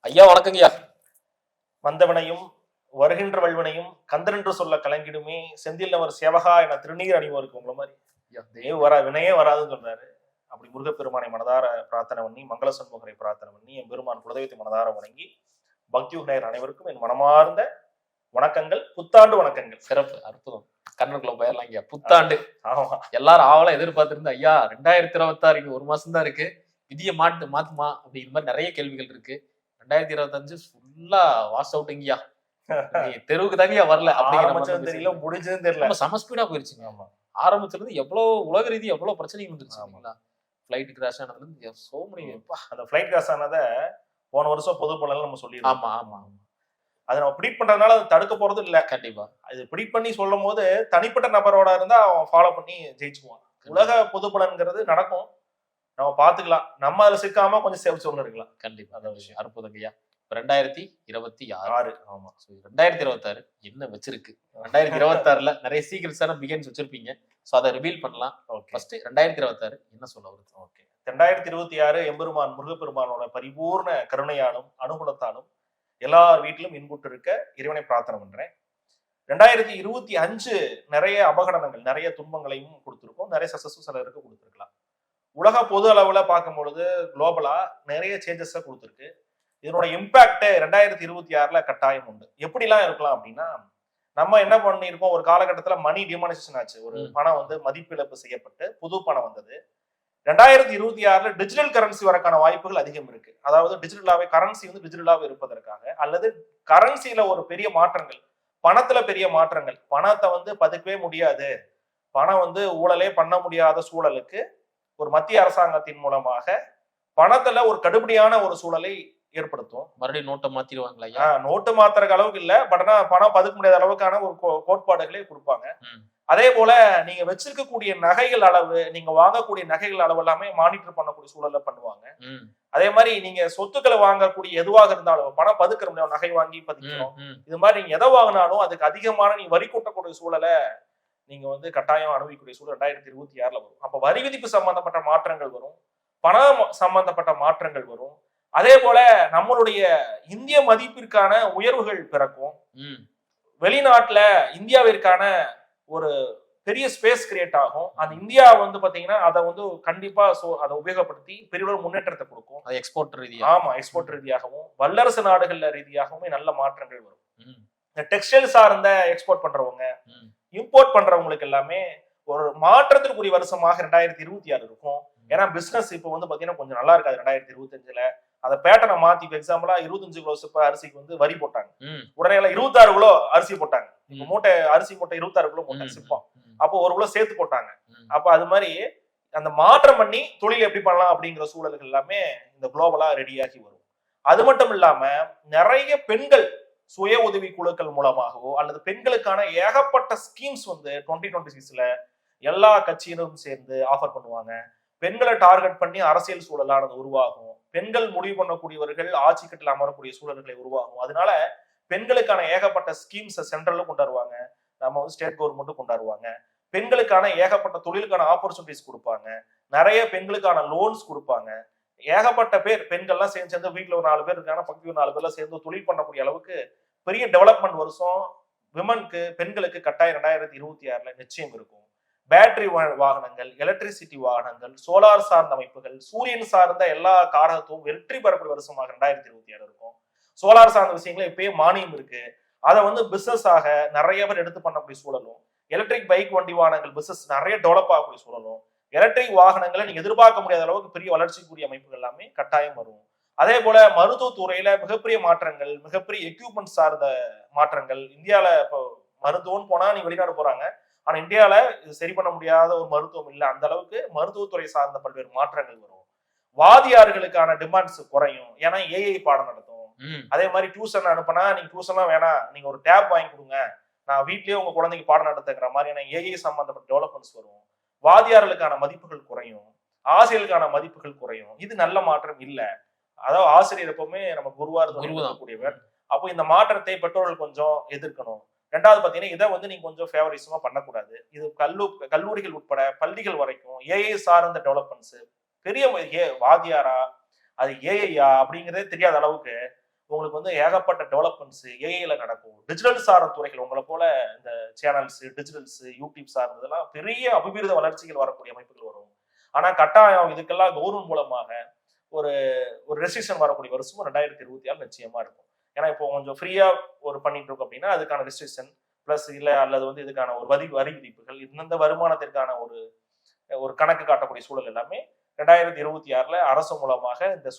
ஐயா வணக்கங்கய்யா. வந்தவனையும் வருகின்ற வல்வனையும் கந்தனென்று சொல்ல கலங்கிடுமே செந்தில் அவர் சேவகா என திருநீர் அணிவோருக்கு உங்களை மாதிரி தேவ் வரா வினையே வராதுன்னு சொல்றாரு. அப்படி முருகப்பெருமானை மனதார பிரார்த்தனை பண்ணி மங்கள சண்முகரை பிரார்த்தனை பண்ணி என் பெருமான் குலதெய்வத்தை மனதார வணங்கி பக்தி உடையர் அனைவருக்கும் என் மனமார்ந்த வணக்கங்கள், புத்தாண்டு வணக்கங்கள். சிறப்பு, அற்புதம். கண்ணனுக்குள்ள போயிடலாம் ஐயா. புத்தாண்டு ஆமா, எல்லாரும் ஆவலா எதிர்பார்த்திருந்த ஐயா 2026 ஒரு மாசம் தான் இருக்கு, விதியை மாத்துமா அப்படிங்கிற மாதிரி நிறைய கேள்விகள் இருக்கு. 2025 ஃபுல்லா வாஷ் அவுட்டுங்கய்யா. தெருவுக்கு தாங்கய்யா வரல அப்படிங்கிற தெரியல, முடிஞ்சதும் தெரியல, சமஸ்பீடா போயிருச்சுங்க. ஆமா, ஆரம்பத்துல இருந்து எவ்வளவு உலக ரீதி எவ்வளவு பிரச்சனைகள் வந்துருச்சு. ஃபிளைட் கிராஷ் ஆனதுல இருந்து சோ மெனி. அந்த ஃபிளைட் கிராஷ் ஆனத போன வருஷம் பொது பலன்ல நம்ம சொல்லிடுறோம். ஆமா ஆமா, அதை நம்ம ப்ரிடிக்ட் பண்றதுனால அது தடுக்க போறது இல்ல. கண்டிப்பா அது ப்ரிடிக்ட் பண்ணி சொல்லும் போது தனிப்பட்ட நபரோட இருந்தா அவன் ஃபாலோ பண்ணி ஜெயிச்சுக்குவான். உலக பொது பலன்கிறது நடக்கும், நம்ம பாத்துக்கலாம். நம்ம அதுல சிக்காம கொஞ்சம் சேவ் சொல்லணும் இருக்கலாம். கண்டிப்பா அதான் விஷயம். அற்புதம் ஐயா. 2026 ஆமா, 2026 என்ன வச்சிருக்கு? 2026ல நிறைய சீக்கிரட்ஸான பிகின்ஸ் வச்சிருப்பீங்க. சோ அதை ரிவீல் பண்ணலாம். ஃபர்ஸ்ட் 2026 என்ன சொல்ல வருது? ஓகே, 2026 எம்பெருமான் முருகப்பெருமானோட பரிபூர்ண கருணையாலும் அனுகூலத்தாலும் எல்லார் வீட்டிலும் இன்புட்டு இருக்க இறைவனை பிரார்த்தனை பண்றேன். 2025 நிறைய அபகடனங்கள், நிறைய துன்பங்களையும் கொடுத்துருக்கோம், நிறைய சக்சஸும் சிலருக்கு கொடுத்துருக்கலாம். உலக பொது அளவுல பார்க்கும் பொழுது குளோபலா நிறைய சேஞ்சஸ கொடுத்துருக்கு. இதனோட இம்பாக்ட் 2026ல கட்டாயம் உண்டு. எப்படிலாம் இருக்கலாம் அப்படின்னா, நம்ம என்ன பண்ணிருக்கோம், ஒரு காலகட்டத்துல மணி டிமானிசேஷன் ஆச்சு. ஒரு பணம் வந்து மதிப்பிழப்பு செய்யப்பட்டு புது பணம் வந்தது. 2026ல டிஜிட்டல் கரன்சி வரக்கான வாய்ப்புகள் அதிகம் இருக்கு. அதாவது டிஜிட்டலாவே கரன்சி வந்து டிஜிட்டலாவே இருப்பதற்காக, அல்லது கரன்சில ஒரு பெரிய மாற்றங்கள், பணத்துல பெரிய மாற்றங்கள், பணத்தை வந்து பதுக்கவே முடியாது, பணம் வந்து ஊழலே பண்ண முடியாத சூழலுக்கு ஒரு மத்திய அரசாங்கத்தின் மூலமாக பணத்துல ஒரு கடுபடியான ஒரு சூழலை ஏற்படுத்தும். மறுபடியும் நோட்டை மாத்திடுவாங்களா? நோட்டு மாத்துறதுக்கு அளவுக்கு இல்ல, பட் ஆனா பணம் பதுக்க முடியாத அளவுக்கான ஒரு கோட்பாடுகளே கொடுப்பாங்க. அதே போல நீங்க வச்சிருக்கக்கூடிய நகைகள் அளவு, நீங்க வாங்கக்கூடிய நகைகள் அளவு எல்லாமே மானிட்டர் பண்ணக்கூடிய சூழல பண்ணுவாங்க. அதே மாதிரி நீங்க சொத்துக்களை வாங்கக்கூடிய எதுவாக இருந்தாலும் பணம் பதுக்கிற முடியும், நகை வாங்கி பதுக்கணும். இது மாதிரி நீங்க எதை வாங்கினாலும் அதுக்கு அதிகமான நீங்க வரி கூட்டக்கூடிய சூழலை நீங்க வந்து கட்டாயம் அனுபவிக்கக்கூடிய சூழல் 2026ல வரும். அப்ப வரி விதிப்பு சம்பந்தப்பட்ட மாற்றங்கள் வரும், பணம் சம்பந்தப்பட்ட மாற்றங்கள் வரும். அதே போல நம்மளுடைய இந்திய மதிப்பிற்கான உயர்வுகள் பிறக்கும். வெளிநாட்டுல இந்தியாவிற்கான ஒரு பெரிய ஸ்பேஸ் கிரியேட் ஆகும். அந்த இந்தியா வந்து பாத்தீங்கன்னா அதை வந்து கண்டிப்பா அதை உபயோகப்படுத்தி பெரிய முன்னேற்றத்தை கொடுக்கும். எக்ஸ்போர்ட் ரீதியா, ஆமா, எக்ஸ்போர்ட் ரீதியாகவும் வல்லரசு நாடுகள்ல ரீதியாகவுமே நல்ல மாற்றங்கள் வரும். இந்த டெக்ஸ்டைல் சார்ந்த எக்ஸ்போர்ட் பண்றவங்க, இம்போர்ட் பண்றவங்களுக்கு எல்லாமே ஒரு மாற்றத்திற்குரிய வருஷமாக 2026 இருக்கும். ஏன்னா பிசினஸ் இப்போ வந்து பாத்தீங்கன்னா கொஞ்சம் நல்லா இருக்காது. 2025ல அந்த பேட்டனை மாத்தி, எக்ஸாம்பிளா 25 கிலோ சிப்ப அரிசிக்கு வந்து வரி போட்டாங்க. உடனே 26 கிலோ அரிசி போட்டாங்க. மூட்டை அரிசி மூட்டை 26 கிலோ போட்டாங்க சிப்பம். அப்போ 1 கிலோ சேர்த்து போட்டாங்க. அப்ப அது மாதிரி அந்த மாற்றம் பண்ணி தொழில் எப்படி பண்ணலாம் அப்படிங்கிற சூழல்கள் எல்லாமே இந்த குளோபலா ரெடியாகி வரும். அது மட்டும் இல்லாம நிறைய பெண்கள் சுய உதவி குழுக்கள் மூலமாகவோ அல்லது பெண்களுக்கான ஏகப்பட்ட ஸ்கீம்ஸ் வந்து 2026ல எல்லா கட்சியினரும் சேர்ந்து ஆஃபர் பண்ணுவாங்க. பெண்களை டார்கெட் பண்ணி அரசியல் சூழலானது உருவாகும். பெண்கள் முடிவு பண்ணக்கூடியவர்கள் ஆட்சி கட்டில் அமரக்கூடிய சூழல்களை உருவாகும். அதனால பெண்களுக்கான ஏகப்பட்ட ஸ்கீம்ஸ் சென்ட்ரல்ல கொண்டாடுவாங்க, நம்ம வந்து ஸ்டேட் கவர்மெண்ட்டும் கொண்டாடுவாங்க. பெண்களுக்கான ஏகப்பட்ட தொழிலுக்கான ஆப்பர்ச்சுனிட்டிஸ் கொடுப்பாங்க, நிறைய பெண்களுக்கான லோன்ஸ் கொடுப்பாங்க. ஏகப்பட்ட பேர் பெண்கள்லாம் சேர்ந்து வீட்டுல ஒரு 4 பேர் இருக்காங்க, பக்கத்து ஒரு 4 பேர்லாம் சேர்ந்து தொழில் பண்ணக்கூடிய அளவுக்கு பெரிய டெவலப்மெண்ட் வருஷம் விமனுக்கு, பெண்களுக்கு கட்டாயம் 2026ல நிச்சயம் இருக்கும். பேட்டரி வாகனங்கள், எலக்ட்ரிசிட்டி வாகனங்கள், சோலார் சார்ந்த அமைப்புகள், சூரியன் சார்ந்த எல்லா காரகத்துவம் வெற்றி பெறக்கூடிய வருஷமாக 2026 இருக்கும். சோலார் சார்ந்த விஷயங்கள இப்பயே மானியம் இருக்கு, அதை வந்து பிசினஸ் ஆக நிறைய பேர் எடுத்து பண்ணக்கூடிய சூழலும், எலக்ட்ரிக் பைக் வண்டி வாகனங்கள் பிசினஸ் நிறைய டெவலப் ஆகக்கூடிய சூழலும், எலக்ட்ரிக் வாகனங்களை நீங்க எதிர்பார்க்க முடியாத அளவுக்கு பெரிய வளர்ச்சிக்குரிய அமைப்புகள் எல்லாமே கட்டாயம் வரும். அதே போல மருத்துவத்துறையில மிகப்பெரிய மாற்றங்கள், மிகப்பெரிய எக்யூப்மெண்ட் சார்ந்த மாற்றங்கள். இந்தியாவில இப்போ மருத்துவம்னு போனா நீ வெளிநாடு போறாங்க, ஆனா இந்தியாவில இது சரி பண்ண முடியாத ஒரு மருத்துவம் இல்லை. அந்த அளவுக்கு மருத்துவத்துறை சார்ந்த பல்வேறு மாற்றங்கள் வரும். வாதியார்களுக்கான டிமாண்ட்ஸ் குறையும், ஏன்னா ஏஐ பாடம் நடத்தும். அதே மாதிரி டியூஷன் அனுப்பினா நீங்க டியூஷன்லாம் வேணாம், நீங்க ஒரு டேப் வாங்கி கொடுங்க, நான் வீட்லயே உங்க குழந்தைக்கு பாடம் நடத்துக்கிற மாதிரியான ஏஐ சம்பந்தப்பட்ட டெவலப்மெண்ட்ஸ் வரும். வாதியார்களுக்கான மதிப்புகள் குறையும், ஆசிரியர்களுக்கான மதிப்புகள் குறையும். இது நல்ல மாற்றம் இல்ல. அதாவது ஆசிரியர் எப்பவுமே நம்ம குருவா இருக்கக்கூடியவர். அப்போ இந்த மாற்றத்தை பெற்றோர்கள் கொஞ்சம் எதிர்க்கணும். ரெண்டாவது பாத்தீங்கன்னா இதை வந்து நீங்க கொஞ்சம் ஃபேவரிசமா பண்ணக்கூடாது. இது கல்லூரிகள் உட்பட பள்ளிகள் வரைக்கும் ஏஐ சார்ந்த டெவலப்மெண்ட்ஸ் பெரிய வாதியாரா அது ஏஐயா அப்படிங்கிறதே தெரியாத அளவுக்கு உங்களுக்கு வந்து ஏகப்பட்ட டெவலப்மெண்ட்ஸ் ஏஐல நடக்கும். டிஜிட்டல் சார்ந்த துறைகள் உங்களை போல இந்த சேனல்ஸ், டிஜிட்டல்ஸ், யூடியூப் சார்ந்ததெல்லாம் பெரிய அபிவிருத வளர்ச்சிகள் வரக்கூடிய அமைப்புகள் வரும். ஆனா கட்டாயம் இதுக்கெல்லாம் கவர்மெண்ட் மூலமாக ஒரு ஒரு ரெஸ்ட்ரிக்ஷன் வரக்கூடிய வருஷமும் 2026 நிச்சயமா இருக்கும். ஏன்னா இப்போ கொஞ்சம் ஃப்ரீயா ஒரு பண்ணிட்டு இருக்கோம் அப்படின்னா அதுக்கான ரெஸ்ட்ரிக்ஷன் பிளஸ் இல்ல அல்லது வந்து இதுக்கான ஒரு வரி விதிப்புகள் இந்த வருமானத்திற்கான ஒரு கணக்கு காட்டக்கூடிய சூழல் எல்லாமே 2026 அரசு மூலமாக இந்த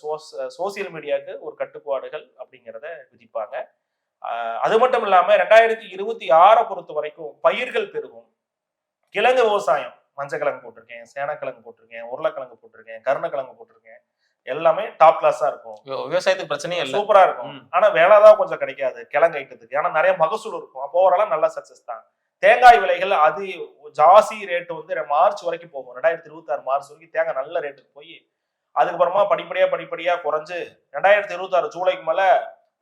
சோசியல் மீடியாவுக்கு ஒரு கட்டுப்பாடுகள் அப்படிங்கிறத விதிப்பாங்க. அது மட்டும் இல்லாம 2026 பொறுத்த வரைக்கும் பயிர்கள் பெருகும். கிழங்கு விவசாயம், மஞ்சள் கிழங்கு போட்டிருக்கேன், சேனக்கிழங்கு போட்டிருக்கேன், உருளைக்கிழங்கு போட்டிருக்கேன், கருணக்கிழங்கு போட்டிருக்கேன், எல்லாமே டாப் கிளாஸா இருக்கும். விவசாயத்துக்கு பிரச்சனையே இல்லை, சூப்பரா இருக்கும். ஆனா வேலைதான் கொஞ்சம் கிடைக்காது கிழங்கு ஐட்டத்துக்கு. ஆனா நிறைய மகசூல் இருக்கும். அப்போ ஓரளவு நல்ல சக்சஸ் தான். தேங்காய் விலைகள் அது ஜாஸ்தி ரேட்டு வந்து மார்ச் வரைக்கும் போகும். 2026 மார்ச் வரைக்கும் தேங்காய் நல்ல ரேட்டுக்கு போய் அதுக்கப்புறமா படிப்படியா குறைஞ்சு 2026 ஜூலைக்கு மேல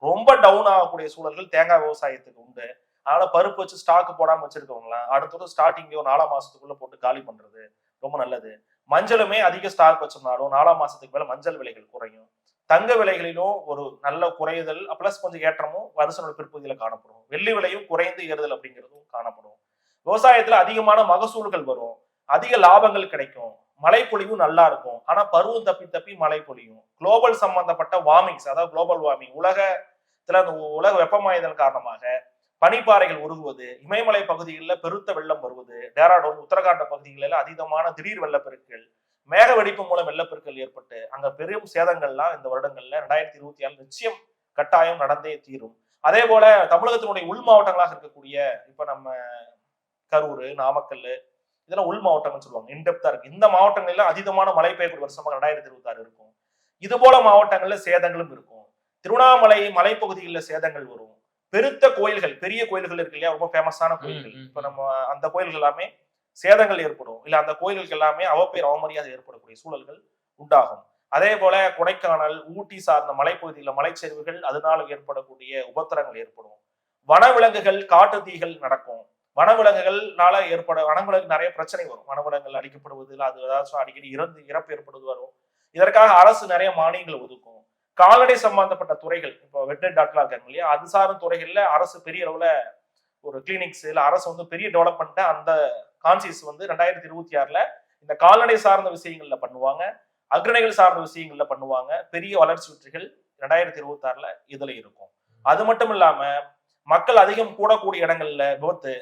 ரொம்ப டவுன் ஆகக்கூடிய சூழல்கள் தேங்காய் விவசாயத்துக்கு உண்டு. அதனால பருப்பு வச்சு ஸ்டாக் போடாம வச்சிருக்கவங்களாம் அடுத்தது ஸ்டார்டிங்ல ஒரு 4 மாசத்துக்குள்ள போட்டு காலி பண்றது ரொம்ப நல்லது. மஞ்சளுமே அதிக ஸ்டாக் வச்சிருந்தாலும் 4 மாசத்துக்கு மேல மஞ்சள் விலைகள் குறையும். தங்க விலைகளிலும் ஒரு நல்ல குறையுதல் பிளஸ் கொஞ்சம் ஏற்றமும் வருஷனோட பிற்பகுதியில காணப்படும். வெள்ளி விலையும் குறைந்து ஏறுதல் அப்படிங்கிறதும் காணப்படும். விவசாயத்துல அதிகமான மகசூல்கள் வரும், அதிக லாபங்கள் கிடைக்கும், மழைப்பொழிவும் நல்லா இருக்கும். ஆனா பருவம் தப்பி மழை பொழியும். குளோபல் சம்பந்தப்பட்ட வார்மிங்ஸ், அதாவது குளோபல் வார்மிங், உலகத்துல அந்த உலக வெப்பமாயுதல் காரணமாக பனிப்பாறைகள் உருகுவது, இமயமலை பகுதிகளில் பெருத்த வெள்ளம் வருவது, டேராடூன் உத்தரகாண்ட் பகுதிகளில் அதீதமான திடீர் வெள்ளப்பெருக்கள், மேக வெடிப்பு மூலம் வெள்ளப்பெருக்கள் ஏற்பட்டு அங்க பெரும் சேதங்கள்லாம் இந்த வருடங்கள்ல 2026 நிச்சயம் கட்டாயம் நடந்தே தீரும். அதே போல தமிழகத்தினுடைய உள் மாவட்டங்களாக இருக்கக்கூடிய இப்ப நம்ம கரூர், நாமக்கல் இதெல்லாம் உள் மாவட்டங்கள்னு சொல்லுவாங்க, இன்டெப்தா இருக்கு. இந்த மாவட்டங்கள்ல அதீதமான மழை பெய்யக்கூடிய வருஷமாக 2026 இருக்கும். இது போல மாவட்டங்கள்ல சேதங்களும் இருக்கும். திருவண்ணாமலை மலைப்பகுதிகளில் சேதங்கள் வரும். பெருத்த கோயில்கள், பெரிய கோயில்கள் இருக்கு இல்லையா, ரொம்ப ஃபேமஸான கோயில்கள். இப்ப நம்ம அந்த கோயில்கள் எல்லாமே சேதங்கள் ஏற்படும், இல்ல அந்த கோயில்களுக்கு எல்லாமே அவப்பேர் அவமரியாதை ஏற்படக்கூடிய சூழல்கள் உண்டாகும். அதே போல கொடைக்கானல், ஊட்டி சார்ந்த மலைப்பகுதியில் மலைச்சரிவுகள், அதனால ஏற்படக்கூடிய உபத்திரங்கள் ஏற்படும். வனவிலங்குகள், காட்டு தீகள் நடக்கும். வனவிலங்குகள்னால வனவிலங்கு நிறைய பிரச்சனை வரும். வனவிலங்குகள் அழிக்கப்படுவது, அது ஏதாச்சும் அடிக்கடி இறப்பு ஏற்படுவது வரும். இதற்காக அரசு நிறைய மானியங்கள் ஒதுக்கும். கால்நடை சம்பந்தப்பட்ட துறைகள், இப்போ வெட்டரி டாக்டர்லாம் இருக்காங்க இல்லையா, அது சார்ந்த துறைகள்ல அரசு பெரிய அளவுல ஒரு கிளினிக்ஸ் இல்ல அரசு வந்து பெரிய டெவலப்மெண்ட் அந்த கான்சியஸ் வந்து 2026 இந்த கால்நடை சார்ந்த விஷயங்கள்ல பண்ணுவாங்க, அக்ரணைகள் சார்ந்த விஷயங்கள்ல பண்ணுவாங்க. பெரிய வளர்ச்சி வெற்றிகள் 2026 இதுல இருக்கும். அது மட்டும் இல்லாம மக்கள் அதிகம் கூடக்கூடிய இடங்கள்ல விபத்து,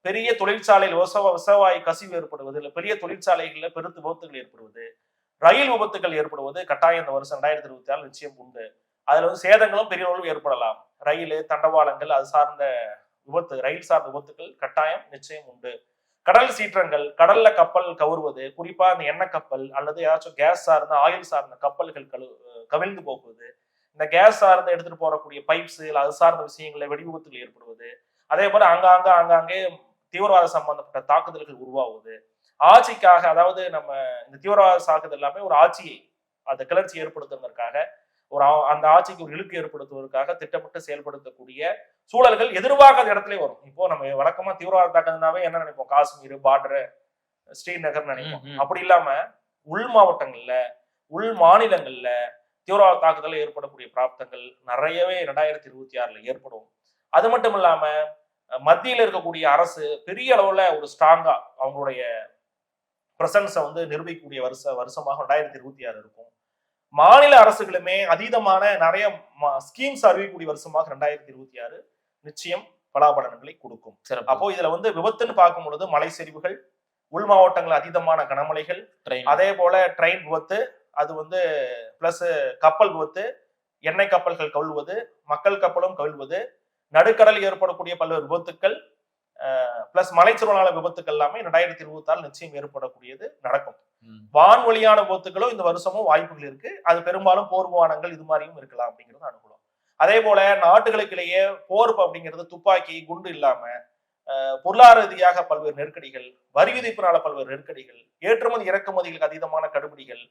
பெரிய தொழிற்சாலையில் விவசாய கசிவு ஏற்படுவது, இல்ல பெரிய தொழிற்சாலைகள்ல பெருத்து விபத்துகள் ஏற்படுவது, ரயில் விபத்துகள் ஏற்படுவது கட்டாயம் இந்த வருஷம் 2026 நிச்சயம் உண்டு. அதுல வந்து சேதங்களும் பெரிய அளவில் ஏற்படலாம். ரயில், தண்டவாளங்கள் அது சார்ந்த விபத்து, ரயில் சார்ந்த விபத்துகள் கட்டாயம் நிச்சயம் உண்டு. கடல் சீற்றங்கள், கடல்ல கப்பல் கவுறுவது, குறிப்பா இந்த எண்ணெய் கப்பல் அல்லது ஏதாச்சும் கேஸ் சார்ந்த ஆயில் சார்ந்த கப்பல்கள் கவிழ்ந்து போகுவது, இந்த கேஸ் சார்ந்த எடுத்துட்டு போறக்கூடிய பைப்ஸ் அது சார்ந்த விஷயங்கள வெடி விபத்துகள் ஏற்படுவது, அதே போல ஆங்காங்கே தீவிரவாத சம்பந்தப்பட்ட தாக்குதல்கள் உருவாகுவது, ஆட்சிக்காக, அதாவது நம்ம இந்த தீவிரவாத தாக்குதல் எல்லாமே ஒரு ஆட்சியை அந்த கிளர்ச்சி ஏற்படுத்துவதற்காக, அந்த ஆட்சிக்கு ஒரு இழுக்கு ஏற்படுத்துவதற்காக திட்டமிட்டு செயல்படுத்தக்கூடிய சூழல்கள் எதிர்பார்க்காத இடத்துல வரும். இப்போ நம்ம வழக்கமா தீவிரவாத தாக்குதல்னாவே என்ன நினைப்போம், காஷ்மீர் பார்டர், ஸ்ரீநகர் நினைப்போம். அப்படி இல்லாம உள் மாவட்டங்கள்ல, உள் மாநிலங்கள்ல தீவிரவாத தாக்குதல் ஏற்படக்கூடிய பிராப்தங்கள் நிறையவே 2026 ஏற்படும். அது மட்டும் இல்லாம மத்தியில் இருக்கக்கூடிய அரசு பெரிய அளவுல ஒரு ஸ்ட்ராங்கா அவங்களுடைய பிரசன்ஸை வந்து நிரூபிக்கக்கூடிய வருஷமாக 2026 இருக்கும். மாநில அரசுகளுமே அதீதமான நிறைய ஸ்கீம்ஸ் அறிவிக்கக்கூடிய வருஷமாக 2026 நிச்சயம் பலாபலன்களை கொடுக்கும். அப்போ இதுல வந்து விபத்துன்னு பார்க்கும் பொழுது மலை சரிவுகள், உள் மாவட்டங்கள் அதீதமான கனமழைகள், அதே போல ட்ரெயின் விபத்து, அது வந்து பிளஸ் கப்பல் விபத்து, எண்ணெய் கப்பல்கள் கவிழ்வது, மக்கள் கப்பலும் கவிழ்வது, நடுக்கடல் ஏற்படக்கூடிய பல்வேறு விபத்துக்கள் பிளஸ் மலைச்சூழலான விபத்துக்கள் எல்லாமே 2026 நிச்சயம் ஏற்படக்கூடியது நடக்கும். வான்வழியான விபத்துக்களும் இந்த வருஷமும் வாய்ப்புகள் இருக்கு. அது பெரும்பாலும் போர் விமானங்கள் இது மாதிரியும் இருக்கலாம் அப்படிங்கிறது அனுகூலம். அதே போல நாட்டுகளுக்கிடையே போர் அப்படிங்கிறது துப்பாக்கி குண்டு இல்லாம பொருளாதார ரீதியாக பல்வேறு நெருக்கடிகள், வரி விதிப்பினால பல்வேறு நெருக்கடிகள், ஏற்றுமதி இறக்குமதிகளுக்கு அதீதமான கடுபிடிகள்,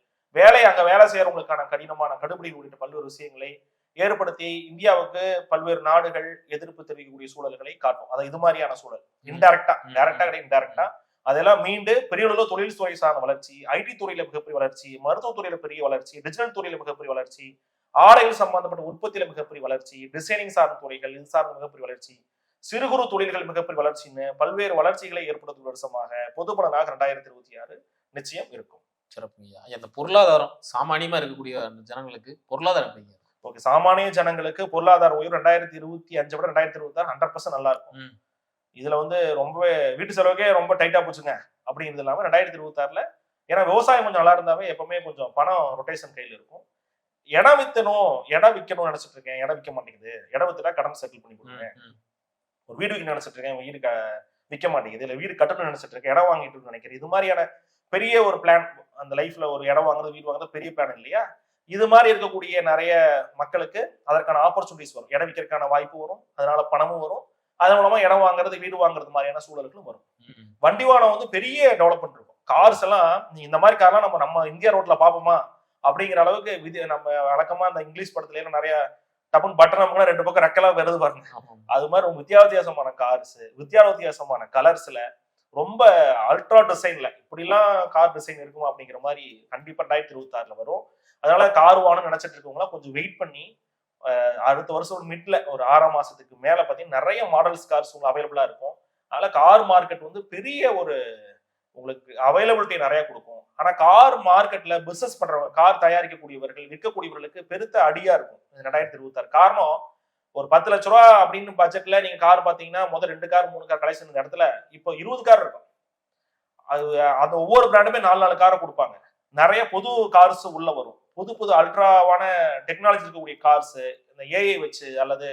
அங்க வேலை செய்யறவங்களுக்கான கடினமான கடுபிடிகள் உள்ளிட்ட பல்வேறு விஷயங்களை ஏற்படுத்தி இந்தியாவுக்கு பல்வேறு நாடுகள் எதிர்ப்பு தெரிவிக்கக்கூடிய சூழல்களை காட்டும். அது இது மாதிரியான சூழல் இன்டைரக்டா, டைரக்டா கிடையாது, இன்டைரக்டா அதெல்லாம் மீண்டு பெரிய அளவில் தொழில் துறை சார்ந்த வளர்ச்சி, ஐடி துறையில மிகப்பெரிய வளர்ச்சி, மருத்துவ துறையில பெரிய வளர்ச்சி, டிஜிட்டல் துறையில மிகப்பெரிய வளர்ச்சி, ஆடைகள் சம்பந்தப்பட்ட உற்பத்தியில மிகப்பெரிய வளர்ச்சி, டிசைனிங் சார்ந்த துறைகள் இது சார்ந்த மிகப்பெரிய வளர்ச்சி, சிறு குறு தொழில்கள் மிகப்பெரிய வளர்ச்சின்னு பல்வேறு வளர்ச்சிகளை ஏற்படுத்தும் வருஷமாக பொதுப்பலனாக 2026 நிச்சயம் இருக்கும். சிறப்புங்கய்யா. அந்த பொருளாதாரம் சாமானியமா இருக்கக்கூடிய அந்த ஜனங்களுக்கு பொருளாதாரம் எப்படிங்க? ஓகே, சாமானிய ஜனங்களுக்கு பொருளாதார உயர்வு 2025 விட 2026 100% நல்லா இருக்கும். இதுல வந்து ரொம்பவே வீட்டு செலவுக்கே ரொம்ப டைட்டா போச்சுங்க அப்படிங்கிறது இல்லாம 2026ல ஏன்னா விவசாயம் கொஞ்சம் நல்லா இருந்தாவே எப்பவுமே கொஞ்சம் பணம் ரொட்டேஷன் கையில இருக்கும். இடம் விற்கணும்னு நினைச்சிட்டு இருக்கேன், இடம் விற்க மாட்டேங்குது, இடம் வித்துட்டா கடன் செட்டில் பண்ணி கொடுக்குறேன். ஒரு வீடு விற்க நினைச்சிட்டு இருக்கேன், வீடு விற்க மாட்டேங்குது, இல்ல வீடு கட்டணும்னு நினைச்சிட்டு இருக்கேன், இடம் வாங்கிட்டு நினைக்கிறேன். இது மாதிரியான பெரிய ஒரு பிளான், அந்த லைஃப்ல ஒரு இடம் வாங்குறது வீடு வாங்குறது பெரிய பிளான் இல்லையா? இது மாதிரி இருக்கக்கூடிய நிறைய மக்களுக்கு அதற்கான ஆப்பர்ச்சுனிட்டிஸ் வரும், இடம் விற்கிறதுக்கான வாய்ப்பு வரும், அதனால பணமும் வரும், அதன் மூலமா இடம் வாங்குறது வீடு வாங்குறது மாதிரியான சூழல்களும் வரும். வண்டி வாகனம் வந்து பெரிய டெவலப்மெண்ட் இருக்கும். கார்ஸ் எல்லாம் இந்த மாதிரி கார்லாம் நம்ம இந்தியா ரோட்ல பாப்போமா அப்படிங்கிற அளவுக்கு நம்ம வழக்கமா அந்த இங்கிலீஷ் படத்துல நிறைய டப்புன்னு பட்டன் நமக்கு 2 பக்கம் ரெக்கெல்லாம் வருது பாருங்க. அது மாதிரி வித்தியாசமான கார்ஸ், வித்தியாசமான கலர்ஸ்ல, ரொம்ப அல்ட்ரா டிசைன்ல இப்படிலாம் கார் டிசைன் இருக்குமா அப்படிங்கிற மாதிரி கண்டிப்பா 2026ல வரும். அதனால கார் வாங்கணும்னு நினைச்சிட்டு இருக்கவங்களாம் கொஞ்சம் வெயிட் பண்ணி அடுத்த வருஷம் மிட்ல ஒரு 6ஆம் மாசத்துக்கு மேல பாத்தீங்கன்னா நிறைய மாடல்ஸ் கார்ஸ் உங்களுக்கு அவைலபிளா இருக்கும். அதனால கார் மார்க்கெட் வந்து பெரிய ஒரு உங்களுக்கு அவைலபிலிட்டி நிறைய கொடுக்கும். ஆனா கார் மார்க்கெட்ல பிசினஸ் பண்றவங்க, கார் தயாரிக்கக்கூடியவர்கள், விற்கக்கூடியவர்களுக்கு பெருத்த அடியா இருக்கும் 2026. காரணம், ஒரு 10 லட்ச ரூபா அப்படின்னு பட்ஜெட்ல நீங்க கார் பாத்தீங்கன்னா முதல் 2 கார் 3 கார் கலெக்ஷன் இந்த இடத்துல இப்போ 20 கார் இருக்கும். அது அந்த ஒவ்வொரு பிராண்டுமே 4 காரை கொடுப்பாங்க. நிறைய புது கார்ஸ் உள்ள வரும், புது அல்ட்ராவான டெக்னாலஜி இருக்கக்கூடிய கார்ஸ், இந்த ஏஐ வச்சு அல்லது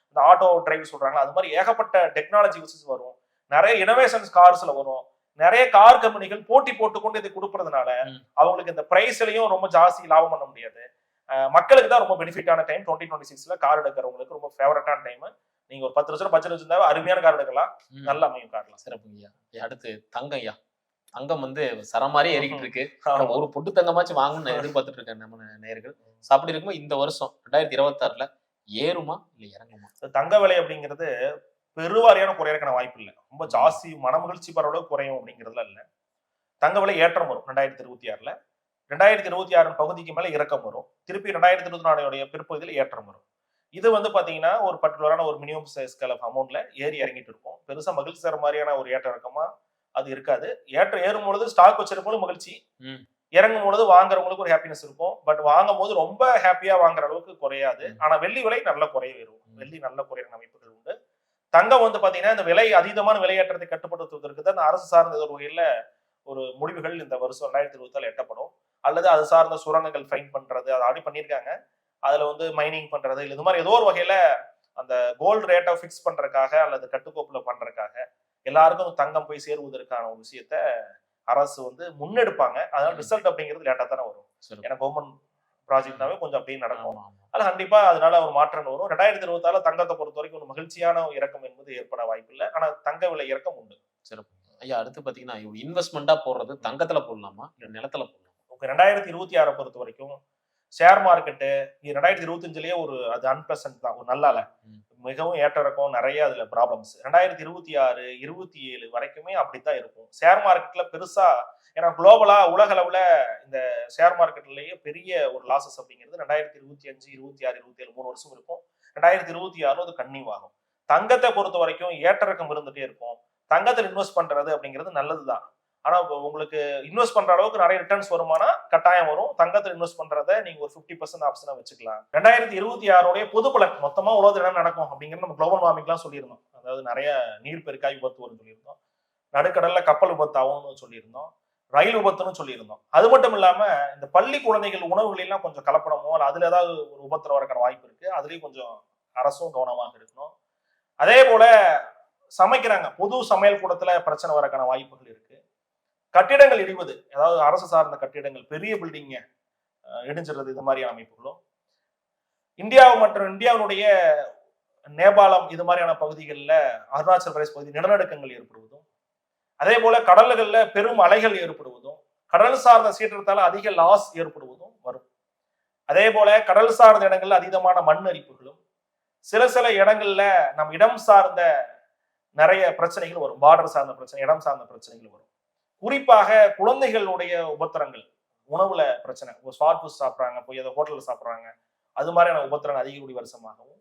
இந்த ஆட்டோ டிரைவ் சொல்றாங்க, அது மாதிரி ஏகப்பட்ட டெக்னாலஜி வச்சு வரும். நிறைய இனோவேஷன்ஸ் கார்ஸ்ல வரும். நிறைய கார் கம்பெனிகள் போட்டி போட்டுக்கொண்டு இதை கொடுக்கறதுனால அவங்களுக்கு இந்த பிரைஸ்லயும் ரொம்ப ஜாஸ்தி லாபம் பண்ண முடியாது. மக்களுக்கு தான் ரொம்ப பெனிஃபிட்டான டைம் 2026ல கார் எடுக்கிறவங்களுக்கு ரொம்ப ஃபேவரட்டான டைம். நீங்க ஒரு 10 லட்சம் பட்ஜெட் வச்சிருந்தா அருமையான கார் எடுக்கலாம், நல்ல அமையும் கார்லாம். சிறப்புங்கய்யா. அடுத்து தங்கம்யா. தங்கம் வந்து சரமாரி ஏறிக்கிட்டு இருக்கு. ஒரு பொட்டு தங்கமாச்சும் வாங்கணும்னு எதிர்பார்த்துட்டு இருக்கேன் நம்ம நேயர்கள். அப்படி இருக்கும்போது இந்த வருஷம் 2026ல ஏறுமா இல்ல இறங்குமா? தங்க விலை அப்படிங்கிறது பெருவாரியான குறையறக்கான வாய்ப்பு இல்லை. ரொம்ப ஜாஸ்தி மனமகிழ்ச்சி பரவல குறையும் அப்படிங்கிறதுல இல்ல. தங்க விலை ஏற்றம் வரும் 2026ல. 2026 பகுதிக்கு மேல இறக்கம் வரும். திருப்பி 2024 பிற்பகுதியில் ஏற்றம் வரும். இது வந்து பாத்தீங்கன்னா ஒரு பர்டிகுலரான ஒரு மினிமம் ஸ்கேல் ஆஃப் அமௌண்ட்ல ஏறி இறங்கிட்டு இருக்கும். பெருசா மகிழ்ச்சி தர மாதிரியான ஒரு ஏற்ற இறக்கமா அது இருக்காது. ஏறும் பொழுது ஸ்டாக் வச்சிருக்கும் மகிழ்ச்சி, இறங்கும் பொழுது வாங்குறவங்களுக்கு ஒரு ஹாப்பினஸ் இருக்கும். பட் வாங்கும் போது ரொம்ப ஹாப்பியா வாங்குற அளவுக்கு குறையாது. ஆனா வெள்ளி விலை நல்ல குறைய வரும். வெள்ளி நல்ல குறையிற அமைப்புகள் உண்டு. தங்கம் வந்து பாத்தீங்கன்னா இந்த விலை அதீதமான விலையேற்றத்தை கட்டுப்படுத்துவதற்கு தான் அரசு சார்ந்த ஒரு வகையில ஒரு முடிவுகள் இந்த வருஷம் 2026 எட்டப்படும். அல்லது அது சார்ந்த சுரங்கங்கள் ஃபைன் பண்றது, அதை ஆடி பண்ணியிருக்காங்க. அதுல வந்து மைனிங் பண்றது, இது மாதிரி ஏதோ ஒரு வகையில அந்த கோல்டு ரேட்டை ஃபிக்ஸ் பண்றதுக்காக அல்லது கட்டுக்கோப்புல பண்றதுக்காக எல்லாருக்கும் தங்கம் போய் சேருவதற்கான ஒரு விஷயத்த அரசு வந்து முன்னெடுப்பாங்க. அதனால ரிசல்ட் அப்படிங்கிறது லேட்டா தானே வரும். ஏன்னா கவர்மெண்ட் ப்ராஜெக்ட்னாவே கொஞ்சம் அப்படியே நடக்கும். அது கண்டிப்பா அதனால ஒரு மாற்றம் வரும். 2026 தங்கத்தை பொறுத்த வரைக்கும் ஒரு மகிழ்ச்சியான இறக்கம் என்பது ஏற்பட வாய்ப்பு இல்லை. ஆனா தங்க விலை இறக்கம் உண்டு. சிறப்பு ஐயா. அடுத்து பாத்தீங்கன்னா இன்வெஸ்ட்மெண்டா போடுறது தங்கத்துல போடலாமா இல்ல நிலத்துல போடலாமா? 2026 பொறுத்த வரைக்கும் ஷேர் மார்க்கெட்டு 2025லயே அது அன்பிளசன்ட் தான், ஒரு நல்லால மிகவும் ஏற்ற இறக்கம், நிறைய அதுல ப்ராப்ளம்ஸ். 2026 27 வரைக்குமே அப்படித்தான் இருக்கும் ஷேர் மார்க்கெட்ல பெருசா. ஏன்னா குளோபலா உலக அளவுல இந்த ஷேர் மார்க்கெட்லயே பெரிய ஒரு லாசஸ் அப்படிங்கிறது 2025 26 27 3 வருஷம் இருக்கும். 2026 அது கன்னியூ ஆகும். தங்கத்தை பொறுத்த வரைக்கும் ஏற்ற இறக்கம் இருந்துட்டே இருக்கும். தங்கத்தில் இன்வெஸ்ட் பண்றது அப்படிங்கிறது நல்லதுதான். ஆனா உங்களுக்கு இன்வெஸ்ட் பண்ற அளவுக்கு நிறைய ரிட்டர்ன்ஸ் வருமானா கட்டாயம் வரும். தங்கத்தில் இன்வெஸ்ட் பண்றதை நீங்க ஒரு 50% ஆப்ஷனா வச்சுக்கலாம். 2026 பொது பலன் மொத்தமா உலகத்துல என்ன நடக்கும் அப்படிங்கிறது நம்ம குளோபல் வார்மிங்லாம் சொல்லியிருந்தோம். அதாவது நிறைய நீர் பெருக்காய் விபத்து வரும்னு சொல்லியிருந்தோம், நடுக்கடல்ல கப்பல் விபத்து ஆகும்னு சொல்லியிருந்தோம், ரயில் விபத்துன்னு சொல்லியிருந்தோம். அது மட்டும் இல்லாம இந்த பள்ளி குழந்தைகள் உணவுகளெல்லாம் கொஞ்சம் கலப்படமோ அதுல ஏதாவது ஒரு விபத்துல வரக்கான வாய்ப்பு இருக்கு. அதுலயும் கொஞ்சம் அரசும் கவனமாக இருக்கணும். அதே போல சமைக்கிறாங்க, பொது சமையல் கூடத்துல பிரச்சனை வரக்கான வாய்ப்புகள் இருக்கு. கட்டிடங்கள் இடிவது, அதாவது அரசு சார்ந்த கட்டிடங்கள் பெரிய பில்டிங்க இடிஞ்சிடுறது, இது மாதிரியான அமைப்புகளும் இந்தியாவினுடைய நேபாளம் இது மாதிரியான பகுதிகளில், அருணாச்சல் பிரதேச பகுதி நிலநடுக்கங்கள் ஏற்படுவதும், அதே போல கடல்கள்ல பெரும் அலைகள் ஏற்படுவதும், கடல் சார்ந்த சீற்றத்தால அதிக லாஸ் ஏற்படுவதும் வரும். அதே போல கடல் சார்ந்த இடங்கள்ல அதீதமான மண் அரிப்புகளும், சில இடங்கள்ல நம் இடம் சார்ந்த நிறைய பிரச்சனைகள் வரும். பார்டர் சார்ந்த பிரச்சனை, இடம் சார்ந்த பிரச்சனைகள் வரும். குறிப்பாக குழந்தைகளுடைய உபத்திரங்கள், உணவுல பிரச்சனை, ஸ்வாட் ஃபுட் சாப்பிட்றாங்க, போய் அதை ஹோட்டல்ல சாப்பிட்றாங்க, அது மாதிரியான உபத்திரன் அதிகக்கூடிய வருஷமாகவும்,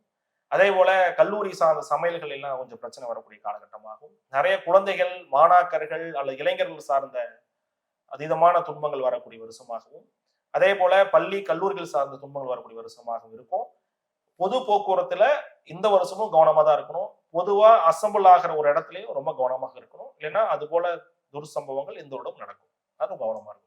அதே போல கல்லூரி சார்ந்த சமையல்கள் எல்லாம் கொஞ்சம் பிரச்சனை வரக்கூடிய காலகட்டமாகவும், நிறைய குழந்தைகள், மாணாக்கர்கள் அல்லது இளைஞர்கள் சார்ந்த அதீதமான துன்பங்கள் வரக்கூடிய வருஷமாகவும், அதே போல பள்ளி கல்லூரிகள் சார்ந்த துன்பங்கள் வரக்கூடிய வருஷமாகவும் இருக்கும். பொது போக்குவரத்துல இந்த வருஷமும் கவனமா தான் இருக்கணும். பொதுவா அசம்பிள் ஆகிற ஒரு இடத்துலயும் ரொம்ப கவனமாக இருக்கணும். இல்லைன்னா அது போல துர்சம்பவங்கள் இந்த வருடம் நடக்கும். அது கவனமா இருக்கும்.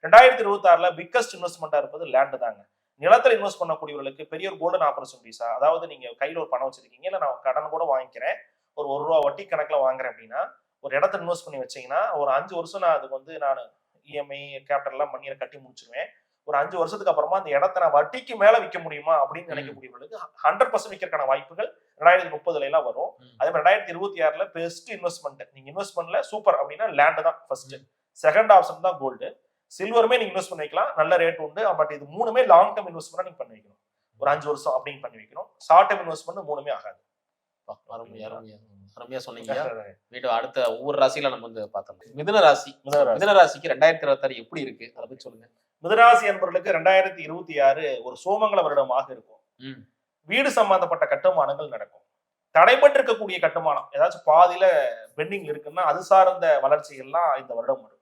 2026ல பிக்கஸ்ட் இன்வெஸ்ட்மெண்டா இருப்பது லேண்ட் தாங்க. நிலத்துல இன்வெஸ்ட் பண்ணக்கூடியவர்களுக்கு பெரிய ஒரு கோல்டன் ஆப்பர்ச்சுனிட்டிஸா, அதாவது நீங்க கையில ஒரு பணம் வச்சிருக்கீங்க, இல்ல நான் கடன் கூட வாங்கிக்கிறேன், ஒரு ₹1 வட்டி கணக்குல வாங்குறேன் அப்படின்னா, ஒரு இடத்துல இன்வெஸ்ட் பண்ணி வச்சீங்கன்னா ஒரு 5 வருஷம் நான் அதுக்கு வந்து நான் இஎம்ஐ கேபிட்டல் எல்லாம் பண்ணி கட்டி முடிச்சிருவேன். ஒரு 5 வருஷத்துக்கு அப்புறமா அந்த இடத்த நான் வட்டிக்கு மேல விற்க முடியுமா அப்படின்னு நினைக்கக்கூடியவர்களுக்கு 100% விற்கிறதுக்கான வாய்ப்புகள் 2030ல எல்லாம் வரும். அதே மாதிரி 2026ல பெஸ்ட் இன்வெஸ்ட்மெண்ட், நீங்க இன்வெஸ்ட்மெண்ட்ல சூப்பர் அப்படின்னா லேண்ட் தான் ஃபர்ஸ்ட். செகண்ட் ஆப்ஷன் தான் கோல்டு. சில்வருமே நீங்க இன்வெஸ்ட் பண்ணி வைக்கலாம், நல்ல ரேட் உண்டு. பட் இது மூணுமே லாங் டர்ம் இன்வெஸ்ட்மெண்ட் நீங்க பண்ணி வைக்கணும். ஒரு 5 வருஷம் அப்படின்னு பண்ணி வைக்கணும். ஷார்ட் டர்ம் இன்வெஸ்ட்மெண்ட் மூணுமே ஆகாது. அருமையா சொன்னீங்க. வீடு அடுத்த ஒவ்வொரு ராசியில நம்ம வந்து பார்த்தோம். மிதுன ராசிக்கு 2026 எப்படி இருக்கு அதை பத்தி சொல்லுங்க. மிதுனராசி என்பவர்களுக்கு 2026 ஒரு சோமங்கல வருடமாக இருக்கும். வீடு சம்பந்தப்பட்ட கட்டுமானங்கள் நடக்கும். தடைபட்டு இருக்கக்கூடிய கட்டுமானம் ஏதாச்சும் பாதியில பெண்டிங் இருக்குன்னா அது சார்ந்த வளர்ச்சிகள்லாம் இந்த வருடம் வரும்.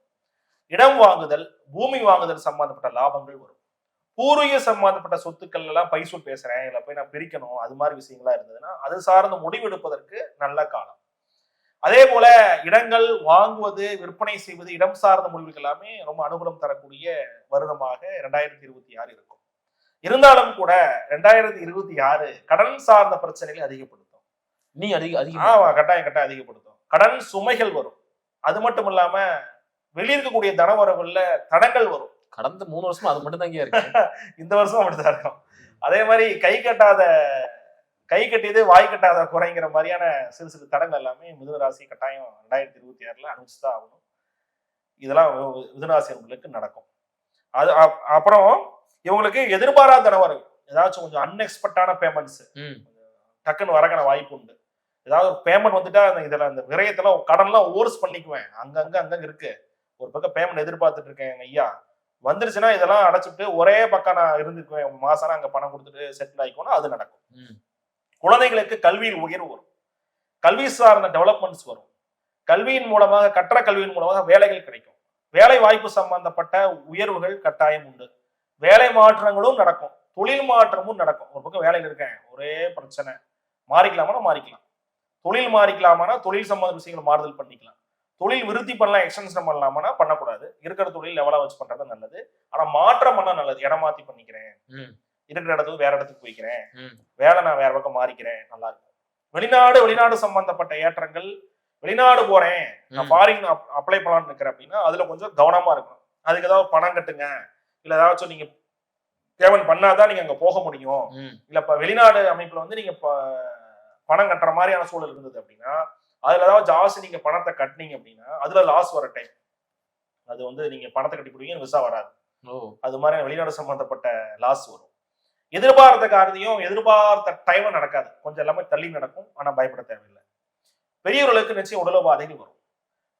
இடம் வாங்குதல், பூமி வாங்குதல் சம்பந்தப்பட்ட லாபங்கள் வரும். பூர்வீக சம்பந்தப்பட்ட சொத்துக்கள் எல்லாம் பைசூல் பேசுறேன், இல்ல போய் நான் பிரிக்கணும், அது மாதிரி விஷயங்களா இருந்ததுன்னா அது சார்ந்த முடிவெடுப்பதற்கு நல்ல காலம். அதே போல இடங்கள் வாங்குவது, விற்பனை செய்வது, இடம் சார்ந்த முடிவுகள் எல்லாமே ரொம்ப அனுகூலம் தரக்கூடிய வருடமாக 2026 இருக்கும். இருந்தாலும் கூட 2026 கடன் சார்ந்த பிரச்சனைகளை அதிகப்படுத்தும். கட்டாயம் அதிகப்படுத்தும். கடன் சுமைகள் வரும். அது மட்டும் இல்லாம வெளியிருக்கக்கூடிய தனவரவுல தடங்கள் வரும். கடந்த 3 வருஷம் அது மட்டும் தான் இருக்கு. இந்த வருஷம் அப்படிதான் இருக்கும். அதே மாதிரி கை கட்டியது வாய் கட்டாத குறைங்கிற மாதிரியான சிறு சிறு தடங்கள் எல்லாமே மிதுனராசி கட்டாயம் 2026ல அனுப்பிச்சுதான் ஆகணும். இதெல்லாம் மிதுனராசிகளுக்கு நடக்கும். அது அப்புறம் இவங்களுக்கு எதிர்பாராத தனவரவு, ஏதாச்சும் கொஞ்சம் அன்எக்ஸ்பெக்டான பேமெண்ட்ஸ் டக்குன்னு வரக்கான வாய்ப்பு உண்டு. ஏதாவது ஒரு பேமெண்ட் வந்துட்டா இதுல அந்த விரயத்தெல்லாம் கடன்லாம் ஓர்ஸ் பண்ணிக்குவேன். அங்கங்க இருக்கு. ஒரு பக்கம் பேமெண்ட் எதிர்பார்த்துட்டு இருக்கேன் ஐயா, வந்துருச்சுன்னா இதெல்லாம் அடைச்சிட்டு ஒரே பக்கம் நான் இருந்துக்குவேன், மாசம் அங்க பணம் கொடுத்துட்டு செட்டில் ஆகிக்கணும். அது நடக்கும். குழந்தைகளுக்கு கல்வியில் உயர்வு வரும். கல்வி சார்ந்த டெவலப்மெண்ட்ஸ் வரும். கல்வியின் மூலமாக, கற்ற கல்வியின் மூலமாக வேலைகள் கிடைக்கும். வேலை வாய்ப்பு சம்பந்தப்பட்ட உயர்வுகள் கட்டாயம் உண்டு. வேலை மாற்றங்களும் நடக்கும், தொழில் மாற்றமும் நடக்கும். ஒரு பக்கம் வேலையில் இருக்கேன், ஒரே பிரச்சனை, மாறிக்கலாமா மாறிக்கலாம். தொழில் மாறிக்கலாமானா தொழில் சம்பந்த விஷயங்கள் மாறுதல் பண்ணிக்கலாம். தொழில் விருத்தி பண்ணலாம், எக்ஸ்டென்ஷன் பண்ணலாமானா பண்ணக்கூடாது. இருக்கிற தொழில் லெவலா வச்சு பண்றது நல்லது. ஆனா மாற்றம் பண்ணா நல்லது. இடம் மாத்தி பண்ணிக்கிறேன், இருக்கிற இடத்துக்கு வேற இடத்துக்கு போய்க்கிறேன், வேலை நான் வேற பக்கம் மாறிக்கிறேன், நல்லா இருக்கும். வெளிநாடு சம்பந்தப்பட்ட ஏற்றங்கள், வெளிநாடு போறேன், நான் ஃபாரின் அப்ளை பண்ணலான்னு இருக்கிறேன் அப்படின்னா அதுல கொஞ்சம் கவனமா இருக்கணும். அதுக்கு ஏதாவது பணம் கட்டுங்க, இல்ல ஏதாச்சும் நீங்க பேமெண்ட் பண்ணாதான் நீங்க அங்க போக முடியும். இல்ல இப்ப வெளிநாடு அமைப்புல வந்து நீங்க பணம் கட்டுற மாதிரியான சூழல் இருந்தது அப்படின்னா அதுல ஏதாவது ஜாஸ்தி நீங்க பணத்தை கட்டினீங்க அப்படின்னா அதுல லாஸ் வர டைம், அது வந்து நீங்க பணத்தை கட்டி போடுவீங்க, விசா வராது. அது மாதிரி வெளிநாடு சம்பந்தப்பட்ட லாஸ் வரும். எதிர்பார்த்த காரியத்தையும் எதிர்பார்த்த டைம் நடக்காது, கொஞ்சம் எல்லாமே தள்ளி நடக்கும். ஆனா பயப்பட தேவையில்லை. பெரியவர்களுக்கு நிச்சயம் உடல் உபாதைகள் வரும்.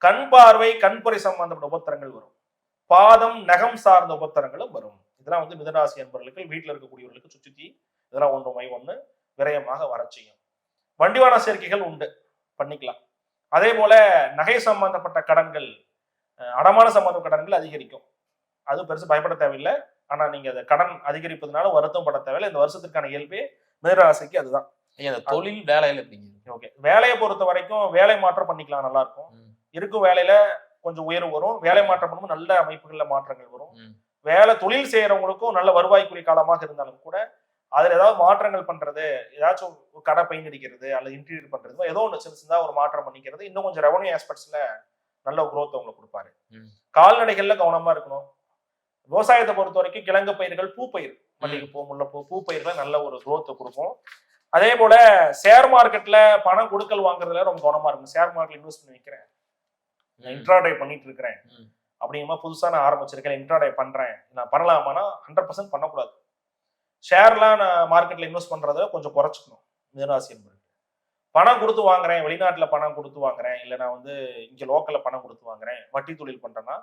கண் பார்வை, கண்புரை சம்பந்தப்பட்ட உபத்திரங்கள் வரும். பாதம், நகம் சார்ந்த உபத்திரங்களும் வரும். இதெல்லாம் வந்து மிதுனராசி என்பவர்களுக்கு, வீட்டில் இருக்கக்கூடியவர்களுக்கு சுற்றி இதெல்லாம் ஒன்று விரயமாக வர செய்யும். வண்டிவான சேர்க்கைகள் உண்டு, பண்ணிக்கலாம். அதே போல நகை சம்பந்தப்பட்ட கடன்கள், அடமான சம்பந்த கடன்கள் அதிகரிக்கும். அது பெருசு பயப்பட தேவையில்லை. ஆனா நீங்க அதை கடன் அதிகரிப்பதனால வருத்தம் பட தேவையில்லை. இந்த வருஷத்துக்கான இயல்பே மிதுனராசிக்கு அதுதான். தொழில் வேலையில ஓகே, வேலையை பொறுத்த வரைக்கும் வேலை மாற்றம் பண்ணிக்கலாம், நல்லா இருக்கும். இருக்கும் வேலையில கொஞ்சம் உயர்வு வரும். வேலை மாற்றம் பண்ணும்போது நல்ல அமைப்புகள்ல மாற்றங்கள் வரும். வேலை தொழில் செய்யறவங்களுக்கும் நல்ல வருவாய்க்குரிய காலமாக இருந்தாலும் கூட அதுல ஏதாவது மாற்றங்கள் பண்றது, ஏதாச்சும் கடை பெயிண்ட் அடிக்கிறது அல்லது இன்டீரியர் பண்றது, ஏதோ ஒன்று சின்னதா ஒரு மாற்றம் பண்ணிக்கிறது இன்னும் கொஞ்சம் ரெவன்யூ ஆஸ்பெக்ட்ஸ்ல நல்ல குரோத் அவங்களுக்கு கொடுப்பாரு. கால்நடைகள்ல கவனமா இருக்கணும். விவசாயத்தை பொறுத்த வரைக்கும் கிழங்கு பயிர்கள், பூப்பயிர், மல்லிகைப்பூ, முல்லைப்பூ, பூப்பயிர்ல நல்ல ஒரு குரோத்தை கொடுக்கும். அதே போல ஷேர் மார்க்கெட்ல பணம் கொடுக்கல் வாங்குறதுல ரொம்ப கவனமா இருக்கும். ஷேர் மார்க்கெட்ல இன்வெஸ்ட் பண்ணி வைக்கிறேன், இன்ட்ராடே பண்ணிட்டு இருக்கிறேன் அப்படிங்கிற புதுசா நான் ஆரம்பிச்சிருக்கேன், இன்ட்ராடே பண்றேன், நான் பண்ணலாமானா 100% பண்ணக்கூடாது. ஷேர்லாம் நான் மார்க்கெட்ல இன்வெஸ்ட் பண்றத கொஞ்சம் குறைச்சிக்கணும். மிதுனராசி என்பது பணம் கொடுத்து வாங்குறேன், வெளிநாட்டுல பணம் கொடுத்து வாங்குறேன், இல்ல நான் வந்து இங்க லோக்கல்ல பணம் கொடுத்து வாங்குறேன், வட்டி தொழில் பண்றேன்னா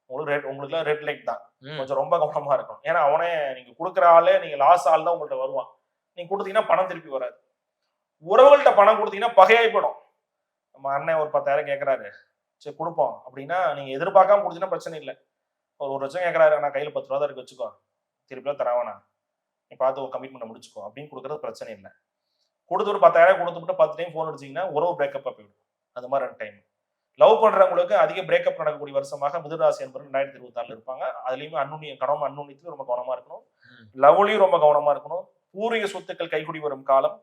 உங்களுக்கு ரெட் லைட் தான். ம். கொஞ்சம் ரொம்ப கவனமா இருக்கணும். ஏன்னா அவனே நீங்க கொடுக்குற ஆளு, நீங்க லாஸ் ஆள் தான் உங்கள்ட்ட வருவான். நீங்க கொடுத்தீங்கன்னா பணம் திருப்பி வராது. உறவுகள்கிட்ட பணம் கொடுத்தீங்கன்னா பகையாய் போயிடும். நம்ம அண்ணன் ஒரு 10,000 கேட்கறாரு, சரி கொடுப்போம் அப்படின்னா நீங்க எதிர்பார்க்காம கொடுத்தீங்கன்னா பிரச்சனை இல்லை. ஒரு 1,00,000 கேட்கறாரு, நான் கையில 10 ரூபா தான் இருக்கு வச்சுக்கோ, திருப்பிலாம் தரவேணா, நீ பார்த்து ஒரு கமிட்மெண்ட் முடிச்சுக்கோ அப்படின்னு கொடுக்கறது பிரச்சனை இல்லை. கொடுத்து ஒரு 10,000 கொடுத்துட்டு 10 டைம் போன் அடிச்சீங்கன்னா உறவு பிரேக்கப்பா போயிடும். அது மாதிரி 2 டைம். லவ் பண்றவங்களுக்கு அதிக பிரேக்கப் நடக்கக்கூடிய வருஷமாக மிதுனராசி என்பது 2024 இருப்பாங்க. அதுலயுமே கணவன் அன்னுண்ணியத்துல ரொம்ப கவனமா இருக்கணும். லவ்லயும் ரொம்ப கவனமா இருக்கணும். பூர்வீக சொத்துக்கள் கைகூடி வரும் காலம்,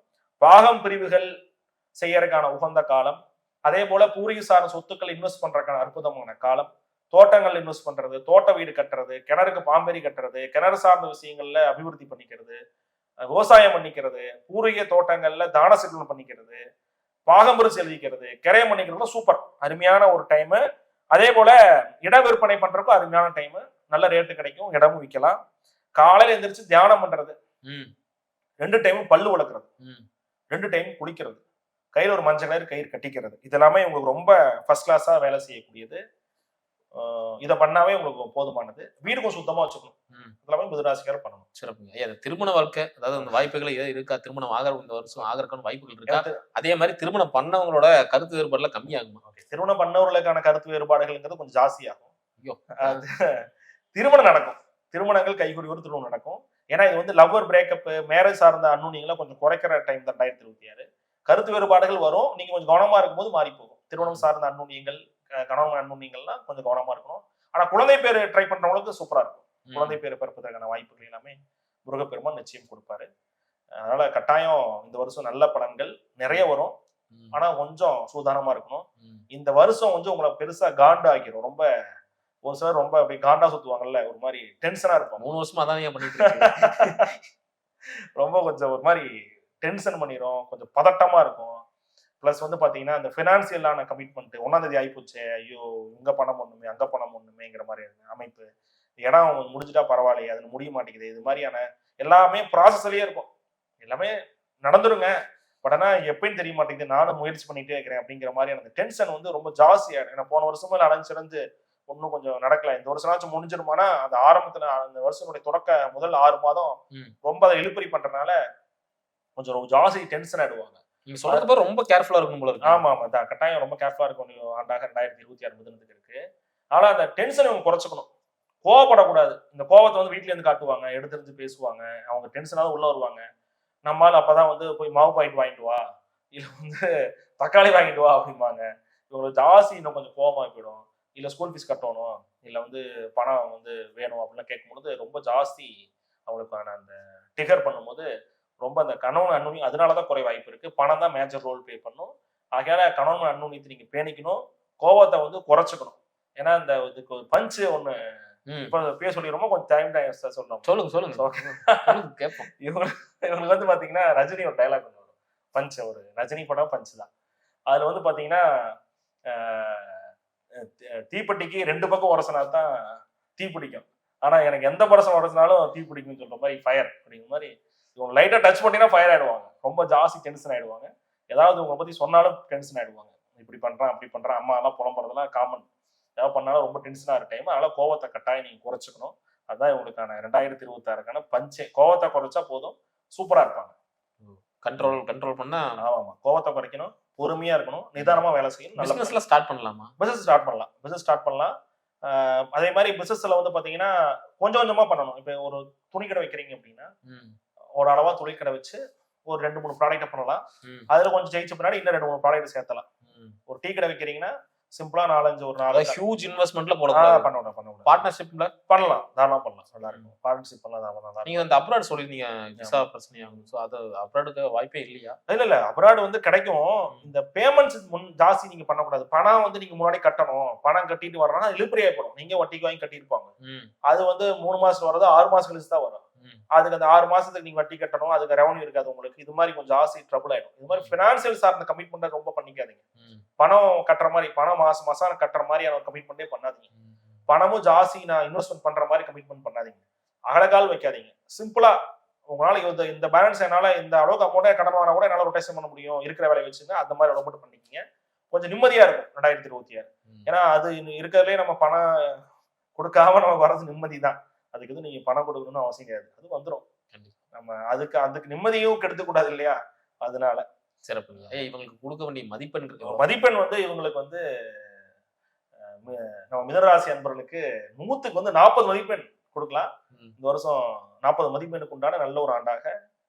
பாகம் பிரிவுகள் செய்யறதுக்கான உகந்த காலம், அதே போல பூர்வீக சார்ந்த சொத்துக்கள் இன்வெஸ்ட் பண்றதுக்கான அற்புதமான காலம், தோட்டங்கள் இன்வெஸ்ட் பண்றது, தோட்ட வீடு கட்டுறது, கிணறுக்கு பாம்பேரி கட்டுறது, கிணறு சார்ந்த விஷயங்கள்ல அபிவிருத்தி பண்ணிக்கிறது, விவசாயம் பண்ணிக்கிறது, பூர்வீக தோட்டங்கள்ல தான செட்டில்மெண்ட் பண்ணிக்கிறது, பாகம்பரிசு எழுதிக்கிறது, கிரையம் பண்ணிக்கிறது சூப்பர் அருமையான ஒரு டைம். அதே போல இட விற்பனை பண்றதுக்கும் அருமையான டைம். நல்ல ரேட்டு கிடைக்கும், இடமும் விற்கலாம். காலையில எந்திரிச்சு தியானம் பண்றது, 2 டைமும் பல்லு வளர்க்கறது, 2 டைமும் குளிக்கிறது, கையில ஒரு மஞ்சள் கயிறு கயிறு கட்டிக்கிறது, இதெல்லாமே உங்களுக்கு ரொம்ப ஃபர்ஸ்ட் கிளாஸா வேலை செய்யக்கூடியது. இதை பண்ணாவே உங்களுக்கு போதுமானது. வீடு கொஞ்சம் சுத்தமா வச்சுக்கணும். இதெல்லாமே மிதுனராசிக்காரர் பண்ணணும். சிறப்புங்க. ஐயா, திருமண வாழ்க்கை, அதாவது அந்த வாய்ப்புகள் ஏதாவது இருக்கா? திருமணம் இந்த வருஷம் ஆகிறதுக்கான வாய்ப்புகள் இருக்கா? அதே மாதிரி திருமணம் பண்ணவங்களோட கருத்து வேறுபாடுல கம்மியாகுமா? திருமணம் பண்ணவர்களுக்கான கருத்து வேறுபாடுகள்ங்கிறது கொஞ்சம் ஜாஸ்தியாகும். திருமணம் நடக்கும், திருமணங்கள் கைகூடி ஒரு திருமணம் நடக்கும். ஏன்னா இது வந்து லவ்வர் பிரேக்கப், மேரேஜ் சார்ந்த அன்னுண்ணிகளை கொஞ்சம் குறைக்கிற டைம் தான் 2026. கருத்து வேறுபாடுகள் வரும், நீங்க கொஞ்சம் கவனமா இருக்கும்போது மாறி போகும். திருமணம் சார்ந்த அன்னுண்ணியங்கள், கணவன் அன்னுண்ணிகள்லாம் கொஞ்சம் கவனமா இருக்கணும். ஆனா குழந்தை பேர் ட்ரை பண்றவங்களுக்கு சூப்பரா இருக்கும். குழந்தை பேர் பிறப்பதற்கான வாய்ப்புகள் எல்லாமே முருகப்பெருமான் நிச்சயம் கொடுப்பாரு. அதனால கட்டாயம் இந்த வருஷம் நல்ல பலன்கள் நிறைய வரும். ஆனா கொஞ்சம் சூதானமா இருக்கணும். இந்த வருஷம் கொஞ்சம் உங்களை பெருசா காண்டா ஆக்கிரும். ரொம்ப ஒரு சிலர் ரொம்ப அப்படி காண்டா சுத்துவாங்கல்ல, ஒரு மாதிரி டென்ஷனா இருப்பாங்க. 3 வருஷமா அதான் பண்ணிட்டு இருக்கீங்க. ரொம்ப கொஞ்சம் ஒரு மாதிரி டென்ஷன் பண்ணிரும், கொஞ்சம் பதட்டமா இருக்கும். பிளஸ் வந்து பாத்தீங்கன்னா இந்த பினான்சியலான கமிட்மெண்ட் 1ஆம் தேதி ஆயிப்போச்சு, ஐயோ இங்க பணம் ஒண்ணுமே அங்க பணம் ஒண்ணுமேங்கிற மாதிரி அமைப்பு. இடம் முடிஞ்சுட்டா பரவாயில்லையே, அது முடிய மாட்டேங்குது, இது மாதிரியான எல்லாமே ப்ராசஸ்லயே இருக்கும். எல்லாமே நடந்துருங்க, பட் ஆனா எப்பயும் தெரிய மாட்டேங்குது, நானும் முயற்சி பண்ணிட்டே இருக்கிறேன் அப்படிங்கிற மாதிரியான அந்த டென்ஷன் வந்து ரொம்ப ஜாஸ்தியாயிடும். ஏன்னா போன வருஷமும் அலைஞ்சிருந்து ஒன்னும் கொஞ்சம் நடக்கல, இந்த வருஷமாச்சும் முடிஞ்சிருமானா அந்த ஆரம்பத்துல அந்த வருஷனுடைய தொடக்க முதல் 6 மாதம் ரொம்ப அதை இழுப்பறி பண்றதுனால கொஞ்சம் ஜாஸ்தி டென்ஷன் ஆயிடுவாங்க. நீங்க சொல்றது ரொம்ப கேர்ஃபுல்லா இருக்கணும் போல இருக்கு. ஆமா ஆமா, கட்டாயம் ரொம்ப கேர்ஃபுல்லா இருக்கும். ஆண்டாக 2026 மிதுனத்துக்கு இருக்கு. ஆனா அந்த டென்ஷனை இவங்க குறைச்சிக்கணும், கோவப்படக்கூடாது. இந்த கோவத்தை வந்து வீட்டுல இருந்து காட்டுவாங்க, எடுத்துருந்து பேசுவாங்க, அவங்க டென்ஷனாவது உள்ள வருவாங்க. நம்மளால அப்பதான் வந்து போய் மாவு பாக்கெட் வாங்கிட்டு வா, இல்ல வந்து தக்காளி வாங்கிட்டு வா அப்படிம்பாங்க. இவங்களுக்கு ஜாஸ்தி இன்னும் கொஞ்சம் கோவமா போயிடும். இல்ல ஸ்கூல் ஃபீஸ் கட்டணும், இல்ல வந்து பணம் வந்து வேணும் அப்படிலாம் கேட்கும்போது ரொம்ப ஜாஸ்தி அவங்களுக்கான அந்த டிகர் பண்ணும்போது ரொம்ப அந்த கணவன் அன்னுண்ணி அதனாலதான் குறை வாய்ப்பு இருக்கு. பணம் தான் மேஜர் ரோல் ப்ளே பண்ணும். ஆகையால கணவன் அன்னுண்ணியத்தை நீங்க பேணிக்கணும், கோவத்தை வந்து குறைச்சிக்கணும். ஏன்னா இந்த இதுக்கு ஒரு பஞ்சு ஒண்ணு இப்ப பேச சொல்லிடுறோமோ, கொஞ்சம் டைம் சொல்லணும். சொல்லுங்க கேட்போம். இவங்களுக்கு வந்து பாத்தீங்கன்னா ரஜினி ஒரு டைலாக் ஒன்று வரும், பஞ்ச், ஒரு ரஜினி படம் பஞ்சு தான். அதுல வந்து பாத்தீங்கன்னா தீப்பெட்டிக்கு 2 பக்கம் உரசனா தான் தீ பிடிக்கும், ஆனா எனக்கு எந்த பரசம் உரசினாலும் தீ பிடிக்கும்னு சொல்ற மாதிரி ஃபயர் அப்படிங்கிற மாதிரி இவங்க லைட்டா டச் பண்ணினா ஃபயர் ஆயிடுவாங்க. ரொம்ப ஜாஸ்தி டென்ஷன் ஆயிடுவாங்க. ஏதாவது உங்களை பத்தி சொன்னாலும் டென்ஷன் ஆயிடுவாங்க. இப்படி பண்றான் அப்படி பண்றான், அம்மா எல்லாம் புலம்புறதெல்லாம் காமன். ஏதாவது பண்ணாலும் ரொம்ப டென்ஷனா இருக்க டைம். அதனால கோவத்தை கட்டாயம் நீங்க குறைச்சிக்கணும். அதுதான் இவங்களுக்கான 2026க்கான பஞ்சே. கோவத்தை குறைச்சா போதும், சூப்பரா இருப்பாங்க. கண்ட்ரோல் பண்ணா. ஆமா, கோவத்தை குறைக்கணும், பொறுமையா இருக்கணும், நிதானமா வேலை செய்யணும். பிசினஸ்ல ஸ்டார்ட் பண்ணலாமா? பிசினஸ் ஸ்டார்ட் பண்ணலாம். அதே மாதிரி பிசினஸ்ல வந்து பாத்தீங்கன்னா கொஞ்சம் கொஞ்சமா பண்ணணும். இப்ப ஒரு துணி கடை வைக்கிறீங்க அப்படின்னா ஒரு அளவா துணி கடை வச்சு ஒரு 2-3 ப்ராடக்ட் பண்ணலாம். அதுல கொஞ்சம் ஜெயிச்ச பின்னாடி இன்னும் 2-3 ப்ராடக்ட் சேர்த்தலாம். ஒரு டீ கடை வைக்கிறீங்கன்னா சிம்பிளா 4 ஹியூஜ் இன்வெஸ்ட்மென்ட்ல பண்ணலாம். பார்ட்னர்ஷிப்ல பண்ணலாம், தாராளமா பண்ணலாம். நல்லா இருக்கும். பார்ட்னர்ஷிப் பண்ணலாம். நீங்க அந்த அப்ராட் சொல்லிருந்தீங்க, விசா பிரச்சனையாகும். சோ அது அப்ராடுக்கு வாய்ப்பே இல்லையா? இல்ல, அப்ராட் வந்து கிடைக்கும். இந்த பேமெண்ட்ஸ் ஜாஸ்தி நீங்க பண்ணக்கூடாது. பணம் வந்து நீங்க முன்னாடி கட்டணும். பணம் கட்டிட்டு வர்றோம்னா இழுப்பறி ஆயிடும். நீங்க வட்டிக்கு வாங்கி கட்டியிருப்பாங்க, அது வந்து 3 மாசம் வரது 6 மாசம் கழிச்சு தான் வரும். அதுக்கு அந்த 6 மாசத்துக்கு நீங்க வட்டி கட்டணும், அதுக்கு ரெவன்யூ இருக்காது உங்களுக்கு. இது மாதிரி கொஞ்சம் ஜாஸ்தி ட்ரபிள் ஆயிடும். இது மாதிரி பினான்சியல் சார்ந்த கமிட்மெண்ட் ரொம்ப பண்ணிக்காதீங்க. பணம் கட்டுற மாதிரி, பணம் மாசம் கட்டுற மாதிரியான ஒரு கமிட்மெண்டே பண்ணாதீங்க. பணமும் ஜாஸ்தி நான் இன்வெஸ்ட்மெண்ட் பண்ற மாதிரி கமிட்மெண்ட் பண்ணாதீங்க. அகலகால் வைக்காதீங்க. சிம்பிளா உங்களால இந்த பேலன்ஸ் என்னால இந்த அளவுக்கு அமௌண்ட்டே கடன் வாங்கினா கூட என்னால ரொட்டேஷன் பண்ண முடியும், இருக்கிற வேலையை வச்சுங்க, அந்த மாதிரி அளவு மட்டும் பண்ணிக்கிங்க. கொஞ்சம் நிம்மதியா இருக்கும் 2026. ஏன்னா அது இருக்கிறதுலே நம்ம பணம் கொடுக்காம நமக்கு வர்றது நிம்மதி தான். அதுக்கு எதுவும் நீங்க பணம் கொடுக்கணும்னு அவசியம் கிடையாது, அது வந்துடும். நம்ம அதுக்கு நிம்மதியும் கெடுத்துக் கூடாது இல்லையா? அதனால சிறப்புங்க. இவங்களுக்கு கொடுக்க வேண்டிய மதிப்பெண் இருக்கு. மதிப்பெண் வந்து இவங்களுக்கு வந்து நம்ம மிதனராசி அன்பர்களுக்கு 100க்கு வந்து 40 மதிப்பெண் கொடுக்கலாம். இந்த வருஷம் 40 மதிப்பெண்ணுக்கு உண்டான நல்ல ஒரு ஆண்டாக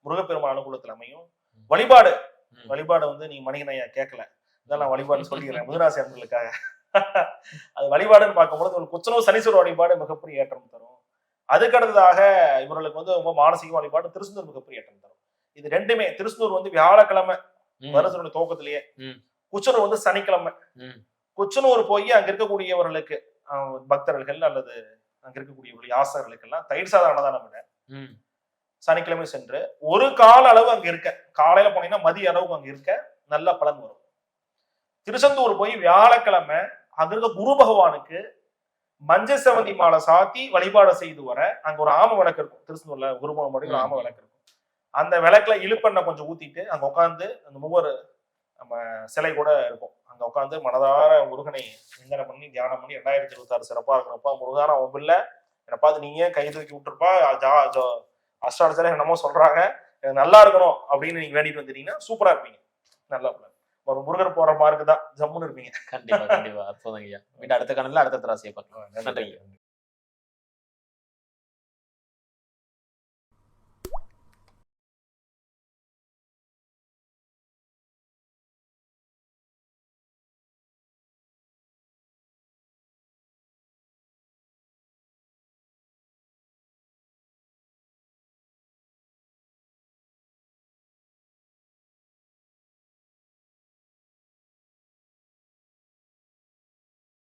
முருகப்பெருமான் அனுகூலத்தில் அமையும். வழிபாடு வந்து நீங்க மணிகனையா கேட்கல, இதெல்லாம் வழிபாடு சொல்லிக்கிறேன் மிதனராசி அன்பர்களுக்காக. அது வழிபாடுன்னு பார்க்கும்போது ஒரு குச்சனூர் சனீஸ்வரர் வழிபாடு மிகப்பெரிய ஏற்றம் தரும். அதுக்கு அடுத்ததாக இவர்களுக்கு வந்து ரொம்ப மானசீக வழிபாடு திருச்செந்தூர் மிகப்பெரிய ஏற்றம் தரும். இது ரெண்டுமே, திருச்செந்தூர் வந்து வியாழக்கிழமை வருஷனுடைய துவக்கத்திலேயே, குச்சனூர் வந்து சனிக்கிழமை. குச்சனூர் போய் அங்க இருக்கக்கூடியவர்களுக்கு பக்தர்கள் அல்லது அங்க இருக்கக்கூடிய யாசகர்களுக்கு எல்லாம் தயிர் சாதம் அன்னதானம் விட சனிக்கிழமை சென்று ஒரு கால அளவு அங்க இருக்க, காலையில போனீங்கன்னா மதிய அளவுக்கு அங்க இருக்க நல்ல பலன் வரும். திருச்செந்தூர் போய் வியாழக்கிழமை அங்க இருக்க குரு பகவானுக்கு மஞ்சள் செவந்தி மாலை சாத்தி வழிபாடு செய்து வர அங்க ஒரு ஆம விளக்கு இருக்கும். திருச்செந்தூர்ல குரு பகவான் ஒரு ஆம விளக்கு இருக்கும். அந்த விளக்குல இழுப்பெண்ணை கொஞ்சம் ஊத்திட்டு அங்க உட்காந்து அந்த மூவர் நம்ம சிலை கூட இருக்கும், அங்க உட்காந்து மனதார முருகனை சிந்தனை பண்ணி தியானம் பண்ணி 2026 சிறப்பா இருக்கணும்ப்பா முருகான அவன் பிள்ளை என்னை பார்த்து நீங்க கை தூக்கி விட்டுருப்பா, அஷ்டாட்சரம் என்னமோ சொல்றாங்க, நல்லா இருக்கணும் அப்படின்னு நீங்க வேண்டிட்டு வந்துட்டீங்கன்னா சூப்பரா இருப்பீங்க. நல்லா ஒரு முருகர் போற மார்க்கு தான் ஜம்முன்னு இருப்பீங்க. கண்டிப்பா கண்டிப்பா. அற்புதம் ஐயா. அடுத்த கணக்குல அடுத்த ராசியை பார்க்கலாம். நன்றி.